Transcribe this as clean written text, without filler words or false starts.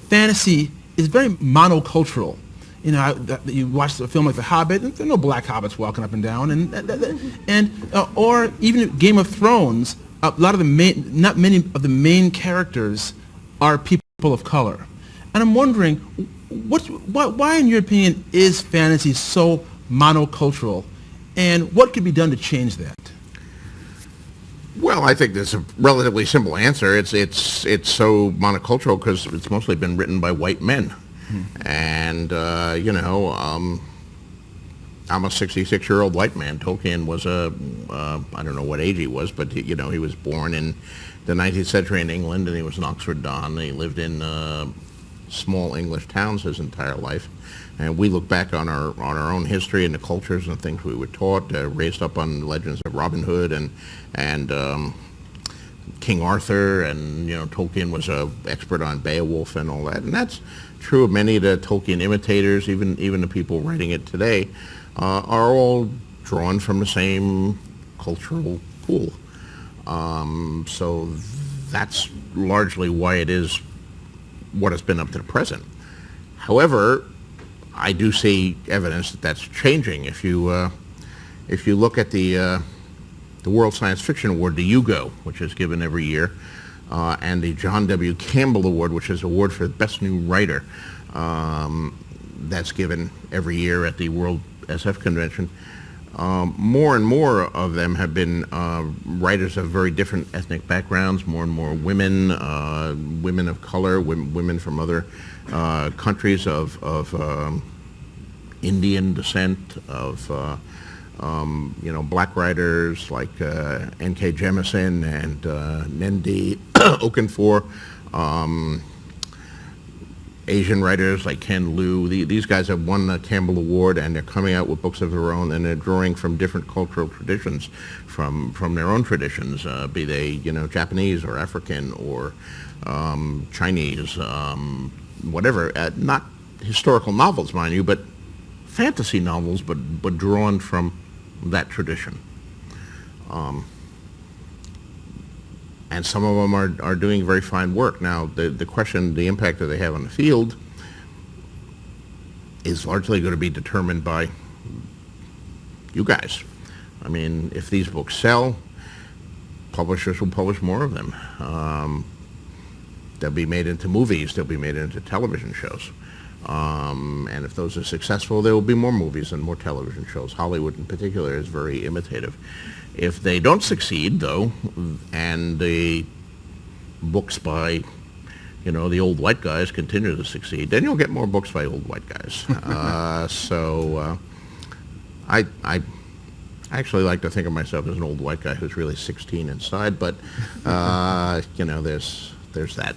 fantasy is very monocultural. You know, you watch a film like The Hobbit, and there are no black hobbits walking up and down, or even Game of Thrones. A lot of not many of the main characters are people of color, and I'm wondering, why, in your opinion, is fantasy so monocultural, and what could be done to change that? Well, I think there's a relatively simple answer. It's so monocultural because it's mostly been written by white men. And, I'm a 66-year-old white man. Tolkien was I don't know what age he was, but, he was born in the 19th century in England, and he was an Oxford Don. He lived in small English towns his entire life. And we look back on our own history and the cultures and the things we were taught, raised up on legends of Robin Hood and King Arthur, and Tolkien was an expert on Beowulf and all that, and that's true of many of the Tolkien imitators. Even the people writing it today are all drawn from the same cultural pool. So that's largely why it is what it's been up to the present. However, I do see evidence that that's changing. If you look at the World Science Fiction Award, the Hugo, which is given every year, and the John W. Campbell Award, which is an award for the best new writer, that's given every year at the World SF Convention. More and more of them have been writers of very different ethnic backgrounds, more and more women, women of color, women from other countries of Indian descent, of black writers like N.K. Jemisin and Nndi Okorafor, Asian writers like Ken Liu. These guys have won the Campbell Award, and they're coming out with books of their own, and they're drawing from different cultural traditions, from their own traditions, be they Japanese or African or Chinese, whatever. Not historical novels, mind you, but fantasy novels, but drawn from that tradition. And some of them are doing very fine work. Now, the question, the impact that they have on the field is largely going to be determined by you guys. I mean, if these books sell, publishers will publish more of them. They'll be made into movies. They'll be made into television shows. And if those are successful, there will be more movies and more television shows. Hollywood in particular is very imitative. If they don't succeed, though, and the books by, the old white guys continue to succeed, then you'll get more books by old white guys. I actually like to think of myself as an old white guy who's really 16 inside, but, there's that.